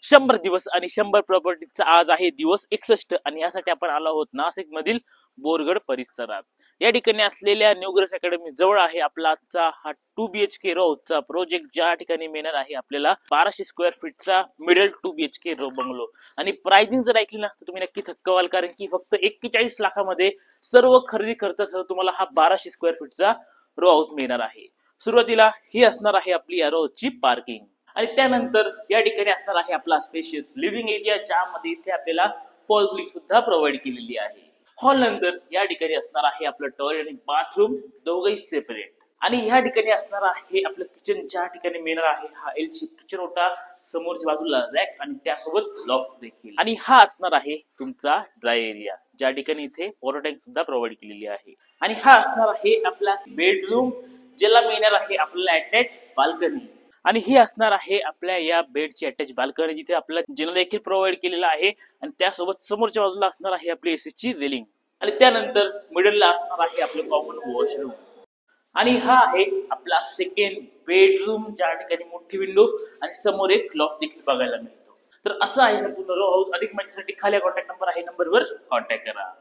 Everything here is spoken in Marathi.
100 दिवस आणि 100 प्रॉपर्टीचा आज आहे दिवस 61 आणि यासाठी आपण आलो आहोत नाशिक मधील बोरगड परिसरात। या ठिकाणी असलेल्या न्यू ग्रेस अकॅडमी जवळ आहे आपला आजचा हा 2 BHK रोचा प्रोजेक्ट, ज्या ठिकाणी मिळणार आहे आपल्याला 1200 स्क्वेअर फीटचा मिडल 2 BHK रो बंगलो। आणि प्राइसिंग जर ऐकली ना तर तुम्ही नक्की थक्क व्हाल, कारण की फक्त 41 लाखामध्ये सर्व खरेदी खर्चासह तुम्हाला हा 1200 स्क्वेअर फीटचा रो हाऊस मिळणार आहे। सुरुवातीला ही असणार आहे आपली या रोची पार्किंग आणि त्यानंतर या ठिकाणी असणार आहे आपला स्पेशियस लिव्हिंग एरिया, ज्यामध्ये इथे आपल्याला फॉल सीलिंग सुद्धा प्रोव्हाइड केलेली आहे। हॉल नंतर या ठिकाणी असणार आहे आपलं टॉयलेट आणि बाथरूम दोघंही सेपरेट। आणि या ठिकाणी असणार आहे आपलं किचन, ज्या ठिकाणी मिळणार आहे हा एल शेप किचन ओटा, समोरच्या बाजूला रॅक आणि त्यासोबत लॉफ्ट देखील। आणि हा असणार आहे तुमचा ड्राय एरिया, ज्या ठिकाणी इथे वॉटर टँक सुद्धा प्रोव्हाइड केलेली आहे। आणि हा असणार आहे आपला बेडरूम, ज्याला मिळणार आहे आपल्याला अटॅच बाल्कनी। आणि ही असणार आहे आपल्या या बेडची अटॅच बाल्कनी, जिथे आपल्याला जिना देखील प्रोव्हाइड केलेला आहे आणि त्यासोबत समोरच्या बाजूला असणार आहे आपली एसीची रेलिंग। आणि त्यानंतर मिडलला असणार आहे आपलं कॉमन वॉशरूम। आणि हा आहे आपला सेकंड बेडरूम, ज्या ठिकाणी मोठी विंडो आणि समोर एक लॉफ्ट देखील बघायला मिळतो। तर असं आहे संपूर्ण रो हाऊस। अधिक माहितीसाठी खाली कॉन्टॅक्ट नंबर आहे, नंबरवर कॉन्टॅक्ट करा।